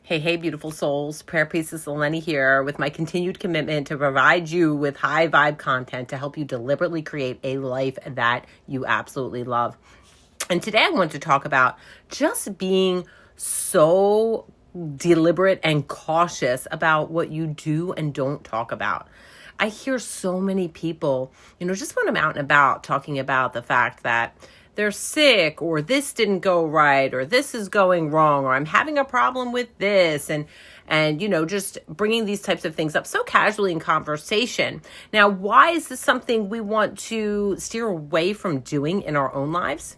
Hey, beautiful souls. Prayer Priestess Eleni here with my continued commitment to provide you with high vibe content to help you deliberately create a life that you absolutely love. And today I want to talk about just being so deliberate and cautious about what you do and don't talk about. I hear so many people, just when I'm out and about talking about the fact that they're sick or this didn't go right or this is going wrong or I'm having a problem with this and just bringing these types of things up so casually in conversation. Now, why is this something we want to steer away from doing in our own lives?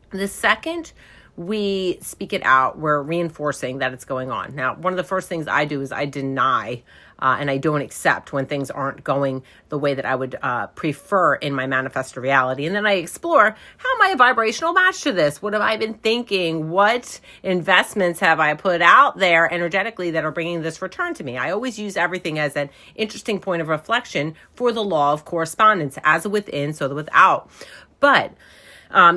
The second we speak it out, we're reinforcing that it's going on. Now, one of the first things I do is I deny and I don't accept when things aren't going the way that I would prefer in my manifest reality. And then I explore, how am I a vibrational match to this? What have I been thinking? What investments have I put out there energetically that are bringing this return to me? I always use everything as an interesting point of reflection for the law of correspondence, as the within, so the without. But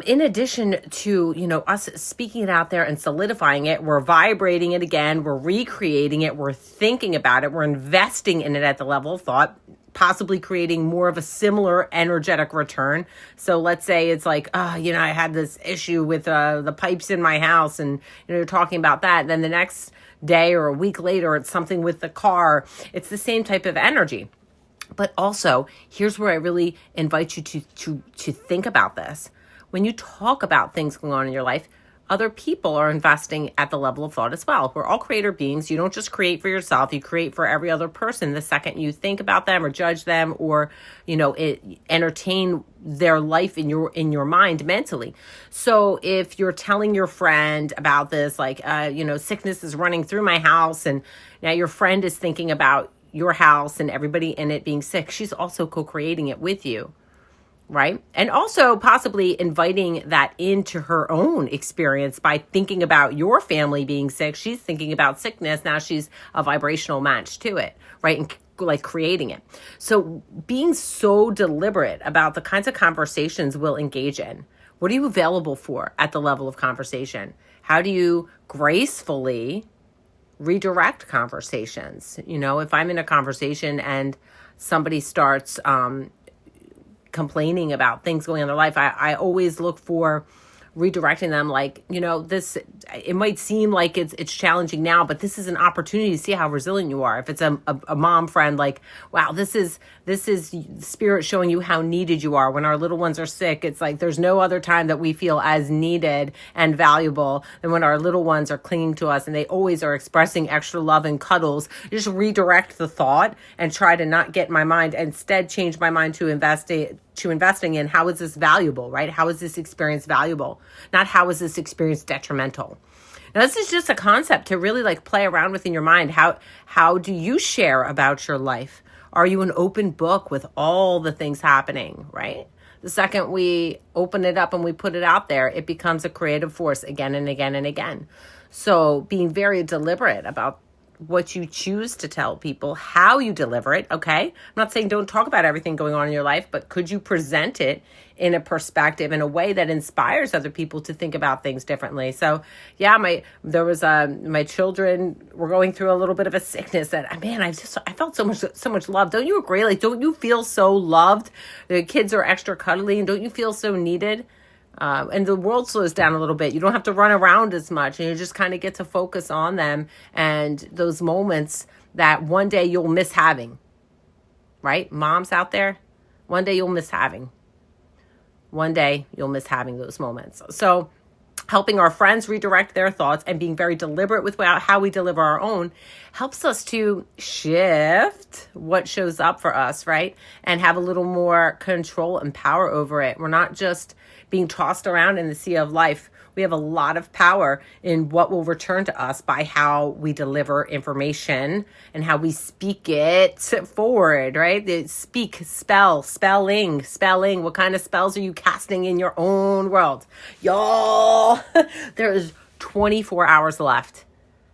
in addition to, us speaking it out there and solidifying it, we're vibrating it again, we're recreating it, we're thinking about it, we're investing in it at the level of thought, possibly creating more of a similar energetic return. So let's say it's like, I had this issue with the pipes in my house and, you're talking about that. And then the next day or a week later, it's something with the car. It's the same type of energy. But also, here's where I really invite you to think about this. When you talk about things going on in your life, other people are investing at the level of thought as well. We're all creator beings. You don't just create for yourself. You create for every other person. The second you think about them or judge them or, entertain their life in your mind mentally. So if you're telling your friend about this, like, sickness is running through my house and now your friend is thinking about your house and everybody in it being sick, she's also co-creating it with you. Right? And also possibly inviting that into her own experience by thinking about your family being sick. She's thinking about sickness. Now she's a vibrational match to it, right? And like creating it. So being so deliberate about the kinds of conversations we'll engage in. What are you available for at the level of conversation? How do you gracefully redirect conversations? If I'm in a conversation and somebody starts, complaining about things going on in their life, I always look for redirecting them like, this, it might seem like it's challenging now, but this is an opportunity to see how resilient you are. If it's a mom friend, like, wow, this is spirit showing you how needed you are. When our little ones are sick, it's like there's no other time that we feel as needed and valuable than when our little ones are clinging to us and they always are expressing extra love and cuddles. Just redirect the thought and try to not get my mind, instead change my mind to investing in how is this valuable, right? How is this experience valuable? Not how is this experience detrimental? Now, this is just a concept to really like play around with in your mind. How do you share about your life? Are you an open book with all the things happening, right? The second we open it up and we put it out there, it becomes a creative force again and again and again. So being very deliberate about what you choose to tell people, how you deliver it, okay? I'm not saying don't talk about everything going on in your life, but could you present it in a perspective, in a way that inspires other people to think about things differently? So yeah, my children were going through a little bit of a sickness that, I felt so much love. Don't you agree? Like, don't you feel so loved? The kids are extra cuddly and don't you feel so needed? And the world slows down a little bit. You don't have to run around as much and you just kind of get to focus on them and those moments that one day you'll miss having, right? Moms out there, one day you'll miss having. One day you'll miss having those moments. So helping our friends redirect their thoughts and being very deliberate with how we deliver our own helps us to shift what shows up for us, right? And have a little more control and power over it. We're not just being tossed around in the sea of life. We have a lot of power in what will return to us by how we deliver information and how we speak it forward, right? Spelling. What kind of spells are you casting in your own world? Y'all, there is 24 hours left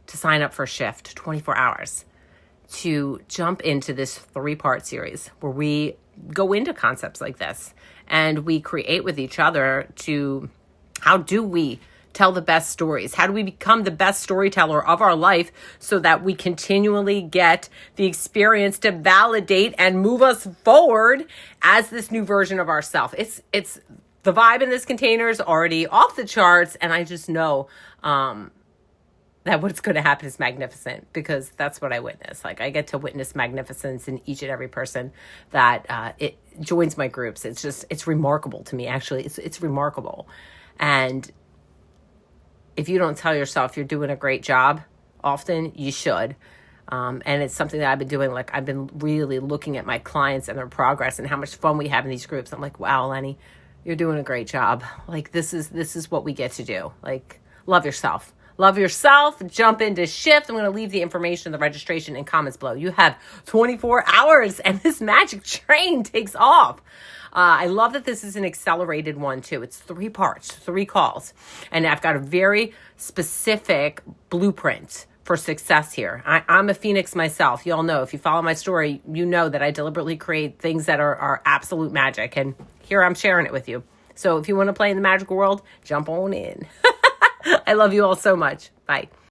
to sign up for Shift, 24 hours to jump into this 3-part series where we go into concepts like this and we create with each other to how do we tell the best stories? How do we become the best storyteller of our life so that we continually get the experience to validate and move us forward as this new version of ourselves? It's the vibe in this container is already off the charts, and I just know that what's going to happen is magnificent, because that's what I witness. Like, I get to witness magnificence in each and every person that it joins my groups. It's remarkable to me. Actually, it's remarkable. And if you don't tell yourself you're doing a great job often, you should. And it's something that I've been doing. Like, I've been really looking at my clients and their progress and how much fun we have in these groups. I'm like, wow, Lenny, you're doing a great job. Like, this is what we get to do. Like, love yourself. Love yourself. Jump into Shift. I'm going to leave the information, the registration, and comments below. You have 24 hours and this magic train takes off. I love that this is an accelerated one too. It's 3 parts, 3 calls. And I've got a very specific blueprint for success here. I'm a phoenix myself. You all know, if you follow my story, you know that I deliberately create things that are absolute magic. And here I'm sharing it with you. So if you want to play in the magical world, jump on in. I love you all so much. Bye.